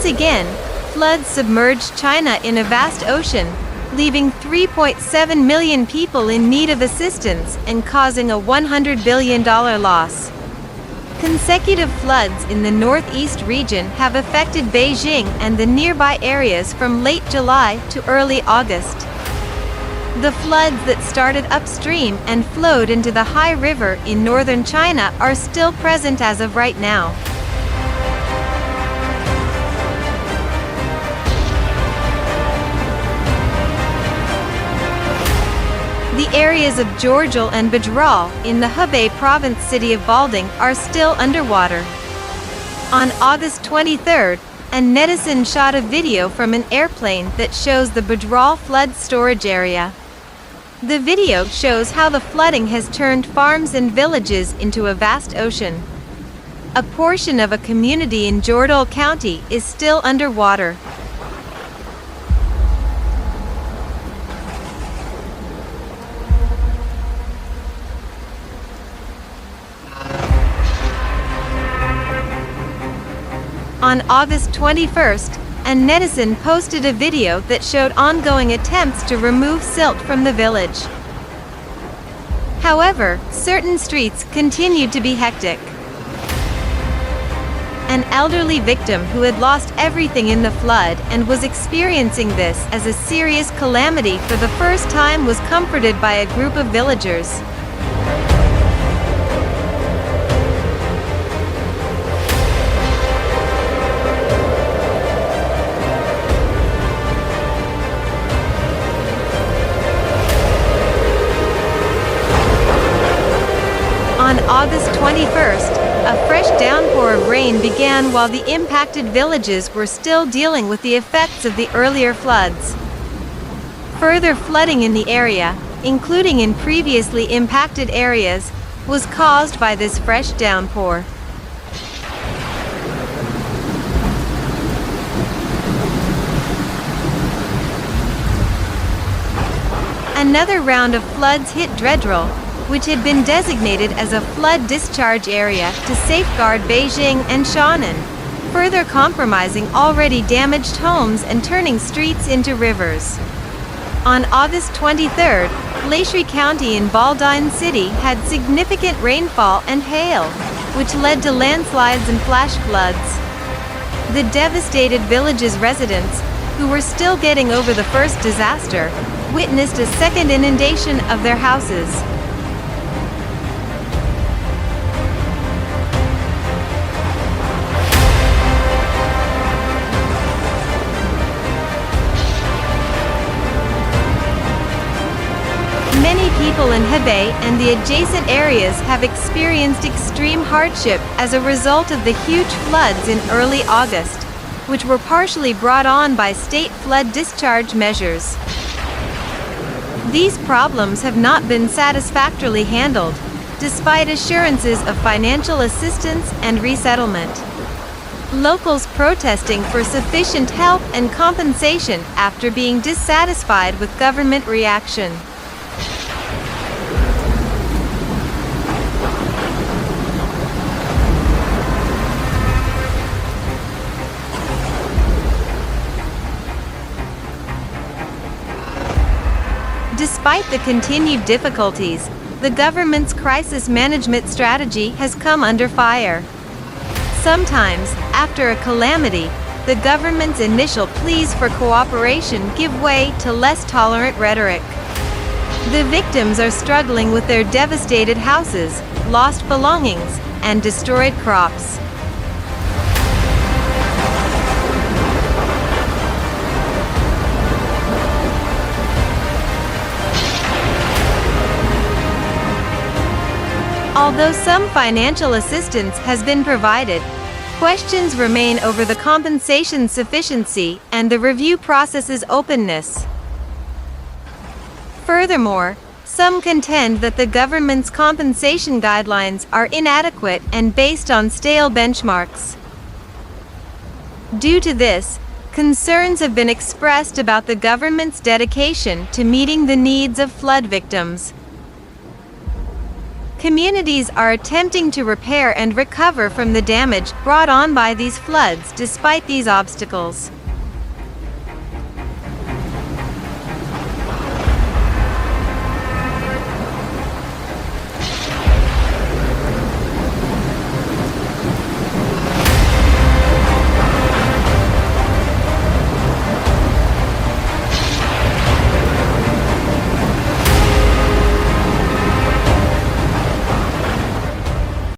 Once again, floods submerged China in a vast ocean, leaving 3.7 million people in need of assistance and causing a $100 billion loss. Consecutive floods in the northeast region have affected Beijing and the nearby areas from late July to early August. The floods that started upstream and flowed into the Hai River in northern China are still present as of right now. The areas of Giorgel and Bajraul in the Hebei Province city of Beijing are still underwater. On August 23rd, a netizen shot a video from an airplane that shows the Bajraul flood storage area. The video shows how the flooding has turned farms and villages into a vast ocean. A portion of a community in Jordole County is still underwater. On August 21st, a netizen posted a video that showed ongoing attempts to remove silt from the village. However, certain streets continued to be hectic. An elderly victim who had lost everything in the flood and was experiencing this as a serious calamity for the first time was comforted by a group of villagers. On August 21st, a fresh downpour of rain began while the impacted villages were still dealing with the effects of the earlier floods. Further flooding in the area, including in previously impacted areas, was caused by this fresh downpour. Another round of floods hit Jordole, which had been designated as a flood discharge area to safeguard Beijing and Shannon, further compromising already damaged homes and turning streets into rivers. On August 23rd, Jordole County in Beijing City had significant rainfall and hail, which led to landslides and flash floods. The devastated village's residents, who were still getting over the first disaster, witnessed a second inundation of their houses. Many people in Hebei and the adjacent areas have experienced extreme hardship as a result of the huge floods in early August, which were partially brought on by state flood discharge measures. These problems have not been satisfactorily handled, despite assurances of financial assistance and resettlement. Locals protesting for sufficient help and compensation after being dissatisfied with government reaction. Despite the continued difficulties, the government's crisis management strategy has come under fire. Sometimes, after a calamity, the government's initial pleas for cooperation give way to less tolerant rhetoric. The victims are struggling with their devastated houses, lost belongings, and destroyed crops. Although some financial assistance has been provided, questions remain over the compensation's sufficiency and the review process's openness. Furthermore, some contend that the government's compensation guidelines are inadequate and based on stale benchmarks. Due to this, concerns have been expressed about the government's dedication to meeting the needs of flood victims. Communities are attempting to repair and recover from the damage brought on by these floods despite these obstacles.